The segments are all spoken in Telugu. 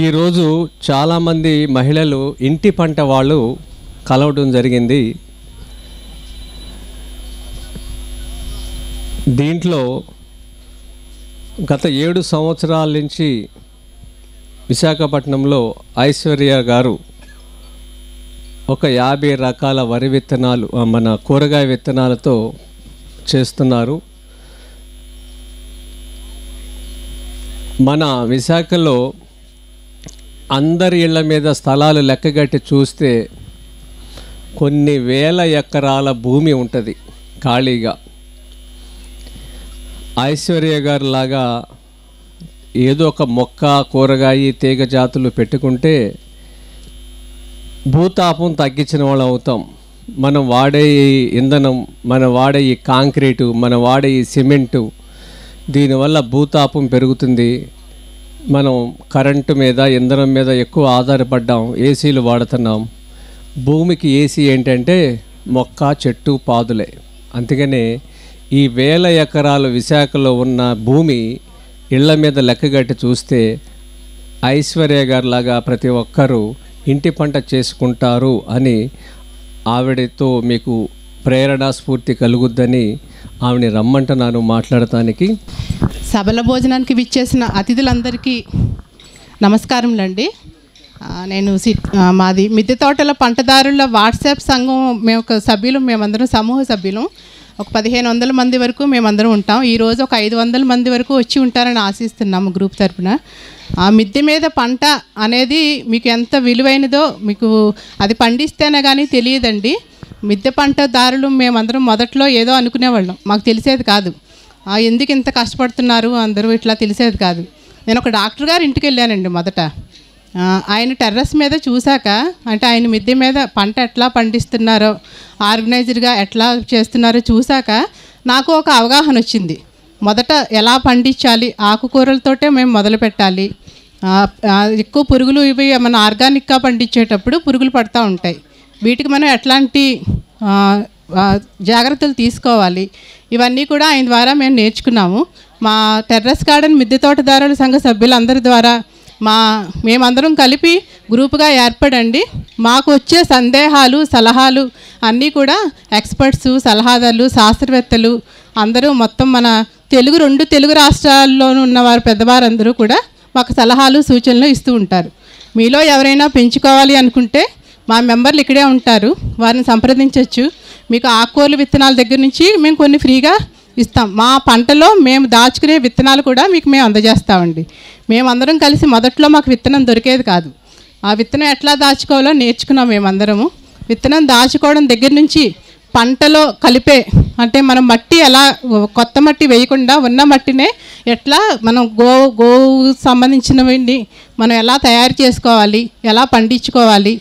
ఈరోజు చాలామంది మహిళలు ఇంటి పంట వాళ్ళు కలవడం జరిగింది. దీంట్లో గత 7 సంవత్సరాల నుంచి విశాఖపట్నంలో ఐశ్వర్య గారు ఒక 50 రకాల వరి విత్తనాలు మన కూరగాయ విత్తనాలతో చేస్తున్నారు. మన విశాఖలో అందరి ఇళ్ల మీద స్థలాలు లెక్కగట్టి చూస్తే కొన్ని వేల ఎకరాల భూమి ఉంటుంది ఖాళీగా. ఐశ్వర్య గారు లాగా ఏదో ఒక మొక్క, కూరగాయ, తీగ జాతులు పెట్టుకుంటే భూతాపం తగ్గించిన వాళ్ళు అవుతాం. మనం వాడే ఇంధనం, మనం వాడే ఈ కాంక్రీటు, మనం వాడే ఈ సిమెంటు, దీనివల్ల భూతాపం పెరుగుతుంది. మనం కరెంటు మీద, ఇంధనం మీద ఎక్కువ ఆధారపడ్డాం, ఏసీలు వాడుతున్నాం. భూమికి ఏసీ ఏంటంటే మొక్క, చెట్టు, పాదులే. అందుకనే ఈ వేల ఎకరాలు విశాఖలో ఉన్న భూమి ఇళ్ల మీద లెక్కగట్టి చూస్తే ఐశ్వర్య గారిలాగా ప్రతి ఒక్కరూ ఇంటి పంట చేసుకుంటారు అని ఆవిడతో మీకు ప్రేరణ, స్ఫూర్తి కలుగుద్దని ఆవిడని రమ్మంటున్నాను మాట్లాడటానికి. సభల భోజనానికి విచ్చేసిన అతిథులందరికీ నమస్కారములండి. నేను మాది మిద్దె తోటల పంటదారుల వాట్సాప్ సంఘం, మేము ఒక సభ్యులు, మేమందరం సమూహ సభ్యులు. ఒక 1500 మంది వరకు మేమందరం ఉంటాం. ఈరోజు ఒక 500 మంది వరకు వచ్చి ఉంటారని ఆశిస్తున్నాము గ్రూప్ తరఫున. ఆ మిద్దె మీద పంట అనేది మీకు ఎంత విలువైనదో మీకు అది పండిస్తేనే కానీ తెలియదండి. మిద్దె పంటదారులు మేమందరం మొదట్లో ఏదో అనుకునేవాళ్ళం, మాకు తెలిసేది కాదు. ఎందుకు ఇంత కష్టపడుతున్నారు అందరూ ఇట్లా తెలిసేది కాదు. నేను ఒక డాక్టర్ గారు ఇంటికి వెళ్ళానండి మొదట. ఆయన టెర్రస్ మీద చూశాక, అంటే ఆయన మిద్దె మీద పంట ఎట్లా పండిస్తున్నారో, ఆర్గనైజర్గా ఎట్లా చేస్తున్నారో చూశాక నాకు ఒక అవగాహన వచ్చింది. మొదట ఎలా పండించాలి, ఆకుకూరలతోటే మేము మొదలు పెట్టాలి. ఎక్కువ పురుగులు ఇవి మన ఆర్గానిక్గా పండించేటప్పుడు పురుగులు పడుతూ ఉంటాయి. వీటికి మనం ఎట్లాంటి జాగ్రత్తలు తీసుకోవాలి, ఇవన్నీ కూడా ఆయన ద్వారా మేము నేర్చుకున్నాము. మా టెర్రస్ గార్డెన్ మిద్దె తోటదారుల సంఘ సభ్యులందరి ద్వారా మేమందరం కలిపి గ్రూపుగా ఏర్పడండి. మాకు వచ్చే సందేహాలు, సలహాలు అన్నీ కూడా ఎక్స్పర్ట్స్, సలహాదారులు, శాస్త్రవేత్తలు అందరూ మొత్తం మన 2 తెలుగు రాష్ట్రాల్లోనూ ఉన్నవారు పెద్దవారందరూ కూడా మాకు సలహాలు, సూచనలు ఇస్తూ ఉంటారు. మీలో ఎవరైనా పెంచుకోవాలి అనుకుంటే మా మెంబర్లు ఇక్కడే ఉంటారు, వారిని సంప్రదించవచ్చు. మీకు ఆకుకూరల విత్తనాల దగ్గర నుంచి మేము కొన్ని ఫ్రీగా ఇస్తాం. మా పంటలో మేము దాచుకునే విత్తనాలు కూడా మీకు మేము అందజేస్తామండి. మేమందరం కలిసి మొదట్లో మాకు విత్తనం దొరికేది కాదు. ఆ విత్తనం ఎట్లా దాచుకోవాలో నేర్చుకున్నాం మేమందరము. విత్తనం దాచుకోవడం దగ్గర నుంచి పంటలో కలిపే, అంటే మనం మట్టి ఎలా కొత్త మట్టి వేయకుండా ఉన్న మట్టినే ఎట్లా మనం గోవు సంబంధించినవి మనం ఎలా తయారు చేసుకోవాలి, ఎలా పండించుకోవాలి,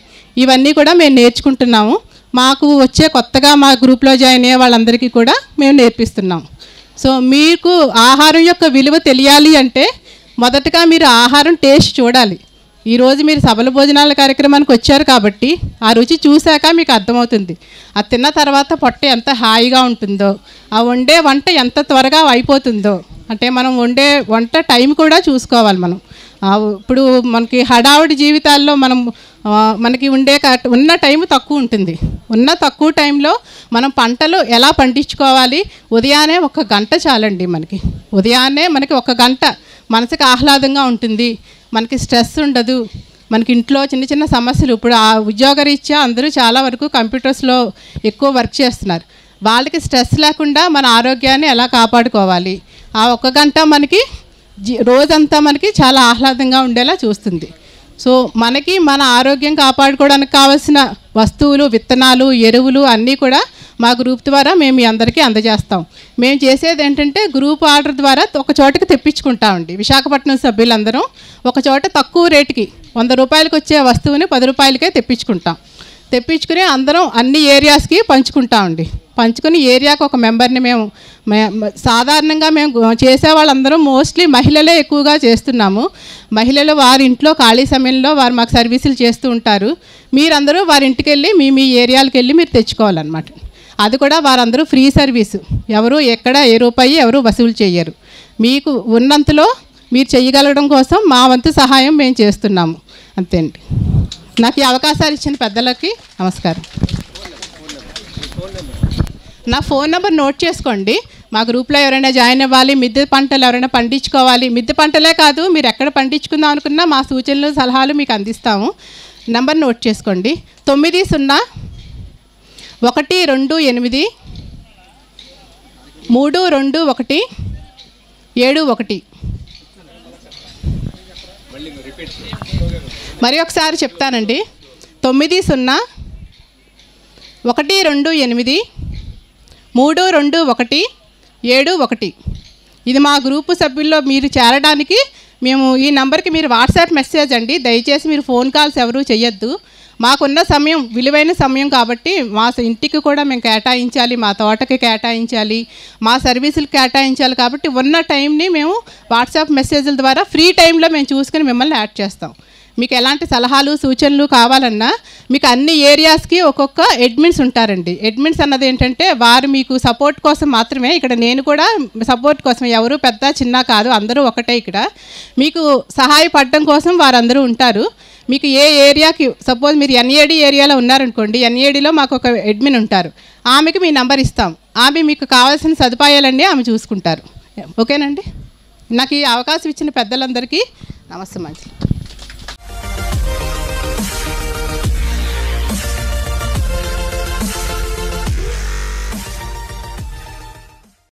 ఇవన్నీ కూడా మేము నేర్చుకుంటున్నాము. మాకు వచ్చే కొత్తగా మా గ్రూప్లో జాయిన్ అయ్యే వాళ్ళందరికీ కూడా మేము నేర్పిస్తున్నాం. సో మీకు ఆహారం యొక్క విలువ తెలియాలి అంటే మొదటగా మీరు ఆహారం టేస్ట్ చూడాలి. ఈరోజు మీరు సభల భోజనాల కార్యక్రమానికి వచ్చారు కాబట్టి ఆ రుచి చూశాక మీకు అర్థమవుతుంది. అది తిన్న తర్వాత పొట్ట ఎంత హాయిగా ఉంటుందో, ఆ వండే వంట ఎంత త్వరగా అయిపోతుందో. అంటే మనం వండే వంట టైం కూడా చూసుకోవాలి మనం. ఇప్పుడు మనకి హడావుడి జీవితాల్లో మనకి ఉన్న టైం తక్కువ ఉంటుంది. ఉన్న తక్కువ టైంలో మనం పంటలు ఎలా పండించుకోవాలి, ఉదయాన్నే 1 గంట చాలండి మనకి. ఉదయాన్నే మనకి 1 గంట మనసుకి ఆహ్లాదంగా ఉంటుంది, మనకి స్ట్రెస్ ఉండదు. మనకి ఇంట్లో చిన్న చిన్న సమస్యలు, ఇప్పుడు ఆ ఉద్యోగరీత్యా అందరూ చాలా వరకు కంప్యూటర్స్లో ఎక్కువ వర్క్ చేస్తున్నారు. వాళ్ళకి స్ట్రెస్ లేకుండా మన ఆరోగ్యాన్ని ఎలా కాపాడుకోవాలి, ఆ 1 గంట మనకి రోజంతా మనకి చాలా ఆహ్లాదంగా ఉండేలా చూస్తుంది. సో మనకి మన ఆరోగ్యం కాపాడుకోవడానికి కావాల్సిన వస్తువులు, విత్తనాలు, ఎరువులు అన్నీ కూడా మా గ్రూప్ ద్వారా మేము మీ అందరికీ అందజేస్తాం. మేము చేసేది ఏంటంటే గ్రూప్ ఆర్డర్ ద్వారా ఒక చోటకి తెప్పించుకుంటామండి. విశాఖపట్నం సభ్యులందరం ఒక చోట తక్కువ రేటుకి 100 రూపాయలకి వచ్చే వస్తువుని 10 రూపాయలకే తెప్పించుకుని అందరం అన్ని ఏరియాస్కి పంచుకుంటామండి. పంచుకుని ఏరియాకి ఒక మెంబర్ని మేము సాధారణంగా మేము చేసే వాళ్ళందరం మోస్ట్లీ మహిళలే ఎక్కువగా చేస్తున్నాము. మహిళలు వారి ఇంట్లో ఖాళీ సమయంలో వారు మాకు సర్వీసులు చేస్తూ ఉంటారు. మీరందరూ వారి ఇంటికి వెళ్ళి మీ ఏరియాలకు వెళ్ళి మీరు తెచ్చుకోవాలన్నమాట. అది కూడా వారందరూ ఫ్రీ సర్వీసు, ఎవరు ఎక్కడ ఏ రూపాయి ఎవరు వసూలు చేయరు. మీకు ఉన్నంతలో మీరు చేయగలగడం కోసం మా వంతు సహాయం మేము చేస్తున్నాము. అంతే అండి. నాకు ఈ అవకాశాలు ఇచ్చిన పెద్దలకి నమస్కారం. నా ఫోన్ నెంబర్ నోట్ చేసుకోండి. మా గ్రూప్లో ఎవరైనా జాయిన్ అవ్వాలి, మిద్దె పంటలు ఎవరైనా పండించుకోవాలి, మిద్దె పంటలే కాదు మీరు ఎక్కడ పండించుకుందాం అనుకున్నా మా సూచనలు సలహాలు మీకు అందిస్తాము. నెంబర్ నోట్ చేసుకోండి. 90-128-321-71. మరి ఒకసారి చెప్తానండి. 90-128-321-71. ఇది మా గ్రూపు సభ్యుల్లో మీరు చేరడానికి మేము ఈ నంబర్కి మీరు వాట్సాప్ మెసేజ్ అండి. దయచేసి మీరు ఫోన్ కాల్స్ ఎవరూ చేయొద్దు. మాకున్న సమయం విలువైన సమయం కాబట్టి మా ఇంటికి కూడా మేము కేటాయించాలి, మా తోటకి కేటాయించాలి, మా సర్వీసులు కేటాయించాలి. కాబట్టి ఉన్న టైంని మేము వాట్సాప్ మెసేజ్ల ద్వారా ఫ్రీ టైంలో మేము చూసుకొని మిమ్మల్ని యాడ్ చేస్తాం. మీకు ఎలాంటి సలహాలు సూచనలు కావాలన్నా మీకు అన్ని ఏరియాస్కి ఒక్కొక్క అడ్మిన్స్ ఉంటారండి. అడ్మిన్స్ అన్నది ఏంటంటే వారు మీకు సపోర్ట్ కోసం మాత్రమే. ఇక్కడ నేను కూడా సపోర్ట్ కోసం, ఎవరు పెద్ద చిన్న కాదు, అందరూ ఒకటే. ఇక్కడ మీకు సహాయపడడం కోసం వారందరూ ఉంటారు. మీకు ఏ ఏరియాకి, సపోజ్ మీరు ఎన్ఏడి ఏరియాలో ఉన్నారనుకోండి, ఎన్ఏడిలో మాకు ఒక అడ్మిన్ ఉంటారు. ఆమెకి మీ నెంబర్ ఇస్తాం. ఆమె మీకు కావాల్సిన సదుపాయాలన్నీ ఆమె చూసుకుంటారు. ఓకేనండి. నాకు ఈ అవకాశం ఇచ్చిన పెద్దలందరికీ నమస్తే. మంచి